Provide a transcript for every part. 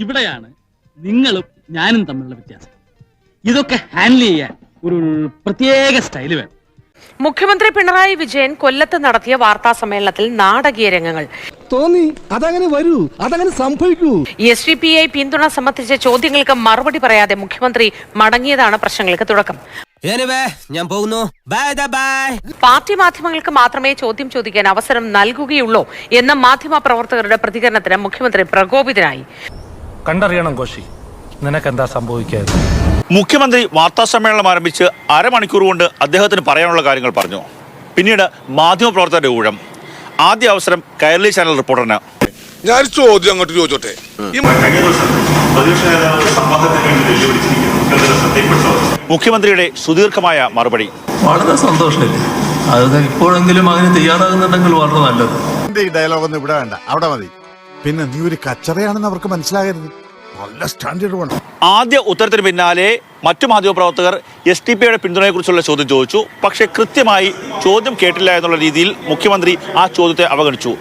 ഇവിടെയാണ് നിങ്ങളും ഞാനും തമ്മിലുള്ള വ്യത്യാസം. ഇതൊക്കെ ഹാൻഡിൽ ചെയ്യാൻ ഒരു പ്രത്യേക സ്റ്റൈല് വേണം. മുഖ്യമന്ത്രി പിണറായി വിജയൻ കൊല്ലത്ത് നടത്തിയ വാർത്താ സമ്മേളനത്തിൽ നാടകീയ രംഗങ്ങൾ തോന്നി. അതങ്ങനെ വരൂ, അതങ്ങനെ സംഭവിക്കൂ. SDPI പിന്തുണ സംബന്ധിച്ച ചോദ്യങ്ങൾക്ക് മറുപടി പറയാതെ മുഖ്യമന്ത്രി മടങ്ങിയതാണ് പ്രശ്നങ്ങൾക്ക് തുടക്കം. ഞാൻ പോകുന്നു. പാർട്ടി മാധ്യമങ്ങൾക്ക് മാത്രമേ ചോദ്യം ചോദിക്കാൻ അവസരം നൽകുകയുള്ളൂ എന്ന മാധ്യമ പ്രവർത്തകരുടെ പ്രതികരണത്തിന് മുഖ്യമന്ത്രി പ്രകോപിതനായി. കണ്ടറിയണം കോശി, നിനക്കെന്താ സംഭവിക്കാതെ. മുഖ്യമന്ത്രി വാർത്താ സമ്മേളനം ആരംഭിച്ച് അരമണിക്കൂർ കൊണ്ട് അദ്ദേഹത്തിന് പറയാനുള്ള കാര്യങ്ങൾ പറഞ്ഞു. പിന്നീട് മാധ്യമപ്രവർത്തകരുടെ ഊഴം. ആദ്യ അവസരം കൈരളി ചാനൽ റിപ്പോർട്ടറിന്. ഞാൻ ചോദ്യം അങ്ങോട്ട് ചോദിച്ചോട്ടെ. മുഖ്യമന്ത്രിയുടെ സുദീർഘമായ മറുപടി. വളരെ സന്തോഷമില്ല. അത് ഇപ്പോഴെങ്കിലും അതിന് തയ്യാറാകുന്നുണ്ടെങ്കിൽ വളരെ നല്ലത്. ഈ ഡയലോഗ് ഒന്നും ഇവിടെ വേണ്ട, അവിടെ മതി. പിന്നെ നീ ഒരു കച്ചറയാണെന്ന് അവർക്ക് മനസ്സിലാകരുത്. നല്ല സ്റ്റാൻഡേർഡ് വേണം. ആദ്യ ഉത്തരത്തിന് പിന്നാലെ മറ്റു മാധ്യമപ്രവർത്തകർ SDPIയുടെ പിന്തുണയെക്കുറിച്ചുള്ള ചോദ്യം ചോദിച്ചു. പക്ഷേ കൃത്യമായി ചോദ്യം കേട്ടില്ല എന്നുള്ള രീതിയിൽ മുഖ്യമന്ത്രി ആ ചോദ്യത്തെ അവഗണിച്ചു.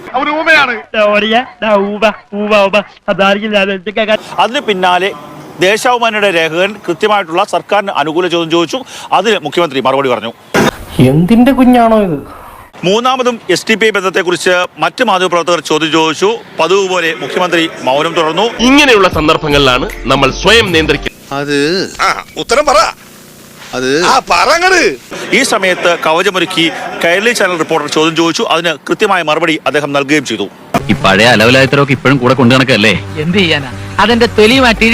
അതിന് പിന്നാലെ ദേശാഭിമാനിയുടെ ലേഖകൻ കൃത്യമായിട്ടുള്ള സർക്കാരിന് അനുകൂല ചോദ്യം ചോദിച്ചു. അതിന് മുഖ്യമന്ത്രി മറുപടി പറഞ്ഞു. എന്തിന്റെ കുഞ്ഞാണോ ഇത്? മൂന്നാമതും SDPI ബന്ധത്തെക്കുറിച്ച് മറ്റ് മാധ്യമപ്രവർത്തകർ ചോദ്യം ചോദിച്ചു. പതിവ് പോലെ മുഖ്യമന്ത്രി മൗനം തുടർന്നു. ഇങ്ങനെയുള്ള സന്ദർഭങ്ങളിലാണ് നമ്മൾ സ്വയം നിയന്ത്രിക്കുന്നത്. ഉത്തരം പറ. ഈ സമയത്ത് കവചമൊരുക്കി കൈരളി ചാനൽ റിപ്പോർട്ടർ ചോദ്യം ചോദിച്ചു. അതിന് കൃത്യമായ മറുപടി അദ്ദേഹം നൽകുകയും ചെയ്തു. ഈ പഴയ അലവലായത്തരൊക്കെ ഇപ്പോഴും കൂടെ കൊണ്ടു നടക്കല്ലേ? എന്ത് ചെയ്യാനാ? അതെന്റെ തൊലി മാറ്റി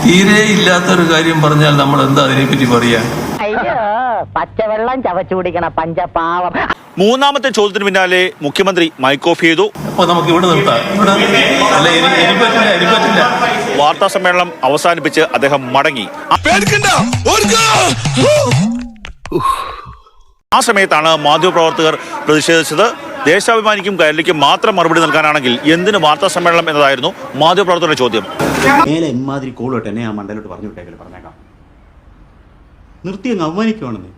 തീരെ ഇല്ലാത്തൊരു കാര്യം പറഞ്ഞാൽ നമ്മൾ എന്താ അതിനെപ്പറ്റി പറയാ? പച്ചവെള്ളം ചവച്ചു കുടിക്കണ പഞ്ചപാവം. മൂന്നാമത്തെ ചോദ്യത്തിന് പിന്നാലെ മുഖ്യമന്ത്രി മൈക്ക് ഓഫ് ചെയ്തു. അപ്പൊ നമുക്ക് ഇവിടെ നിർത്താം. വാർത്താ സമ്മേളനം അവസാനിപ്പിച്ച് അദ്ദേഹം മടങ്ങി. ആ സമയത്താണ് മാധ്യമപ്രവർത്തകർ പ്രതിഷേധിച്ചത്. ദേശാഭിമാനിക്കും കൈരളിക്കും മാത്രം മറുപടി നൽകാനാണെങ്കിൽ എന്തിന് വാർത്താ സമ്മേളനം എന്നതായിരുന്നു മാധ്യമപ്രവർത്തകരുടെ ചോദ്യം. ഇമാതിരി കോളോട്ട് എന്നെ ആ മണ്ടലോട്ട് പറഞ്ഞു വിട്ടേക്കല് പറഞ്ഞേക്കാം. നിർത്തി അങ്ങ് അവമാനിക്കുവാണെന്ന്.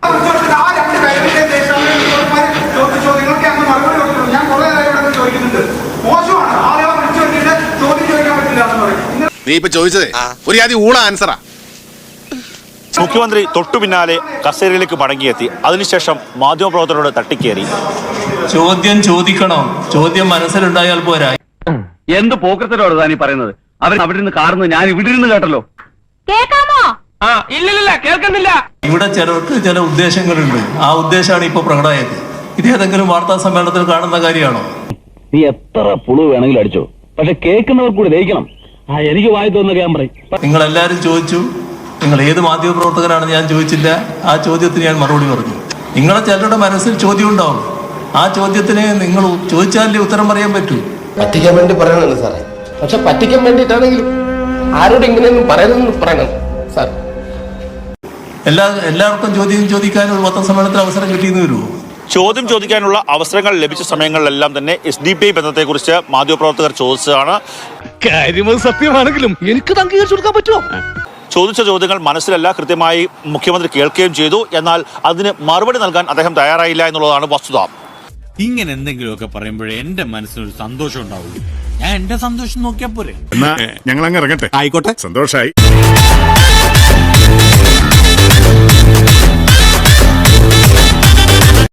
നീ ഇപ്പൊ ചോദിച്ചതേ ഒരു ആദ്യം ഊണ ആൻസറാ. മുഖ്യമന്ത്രി തൊട്ടു പിന്നാലെ കസേരയിലേക്ക് മടങ്ങിയെത്തി. അതിനുശേഷം മാധ്യമപ്രവർത്തകരോട് തട്ടിക്കേറി. ചോദ്യം ചോദിക്കണോ? ചോദ്യം മനസ്സിലുണ്ടായാൽ പോരാ. എന്ത് പോക്കത്തിലോട് താനീ പറയുന്നത്? അവൻ അവിടെ നിന്ന് കാറുന്നത് ഞാൻ ഇവിടെ ഇരുന്ന് കേട്ടല്ലോ. കേൾക്കാമോ? ഇല്ലില്ല, കേൾക്കുന്നില്ല. ഇവിടെ ചിലർക്ക് ചില ഉദ്ദേശങ്ങളുണ്ട്. ആ ഉദ്ദേശമാണ് ഇപ്പൊ പ്രകടമായത്. ഇതേതെങ്കിലും വാർത്താ സമ്മേളനത്തിൽ കാണുന്ന കാര്യമാണോ? നീ എത്ര പുളു വേണമെങ്കിലും അടിച്ചോ, പക്ഷെ കേൾക്കുന്നവർ കൂടി ദഹിക്കണം. എനിക്ക് വായി തോന്നുന്ന ഞാൻ പറയും. നിങ്ങൾ എല്ലാവരും ചോദിച്ചു. നിങ്ങൾ ഏത് മാധ്യമപ്രവർത്തകനാണെന്ന് ഞാൻ ചോദിച്ചില്ല. ആ ചോദ്യത്തിന് ഞാൻ മറുപടി പറഞ്ഞു. നിങ്ങളെ ചിലരുടെ മനസ്സിൽ ചോദ്യം ഉണ്ടാവും. ആ ചോദ്യത്തിന് നിങ്ങൾ ചോദിച്ചാലേ ഉത്തരം പറയാൻ പറ്റൂ. പറ്റിക്കാൻ വേണ്ടി പറയണല്ലോ സാറേ. പക്ഷെ പറ്റിക്കാൻ വേണ്ടിയിട്ടാണെങ്കിലും ആരോട് ഇങ്ങനെയൊന്നും പറയുന്നു പറയണം സാർ. എല്ലാവർക്കും ചോദ്യം ചോദിക്കാനുള്ള വാർത്താ സമ്മേളനത്തിൽ അവസരം കിട്ടിയെന്ന് വരുമോ? ചോദ്യം ചോദിക്കാനുള്ള അവസരങ്ങൾ ലഭിച്ച സമയങ്ങളിലെല്ലാം തന്നെ SDPI ബന്ധത്തെക്കുറിച്ച് മാധ്യമപ്രവർത്തകർ ചോദിച്ചതാണ്. കാര്യം സത്യമാണെങ്കിലും എനിക്ക് അംഗീകരിച്ചു കൊടുക്കാൻ പറ്റുമോ? ചോദിച്ച ചോദ്യങ്ങൾ മനസ്സിലല്ല, കൃത്യമായി മുഖ്യമന്ത്രി കേൾക്കുകയും ചെയ്തു. എന്നാൽ അതിന് മറുപടി നൽകാൻ അദ്ദേഹം തയ്യാറായില്ല എന്നുള്ളതാണ് വസ്തുത. ഇങ്ങനെ എന്തെങ്കിലുമൊക്കെ പറയുമ്പോഴേ എന്റെ മനസ്സിനൊരു സന്തോഷം ഉണ്ടാവുള്ളൂ. ഞാൻ എന്റെ സന്തോഷം നോക്കിയാ പോരെ. ഞങ്ങൾ അങ്ങ് ഇറങ്ങട്ടെ. ആയിക്കോട്ടെ, സന്തോഷായി.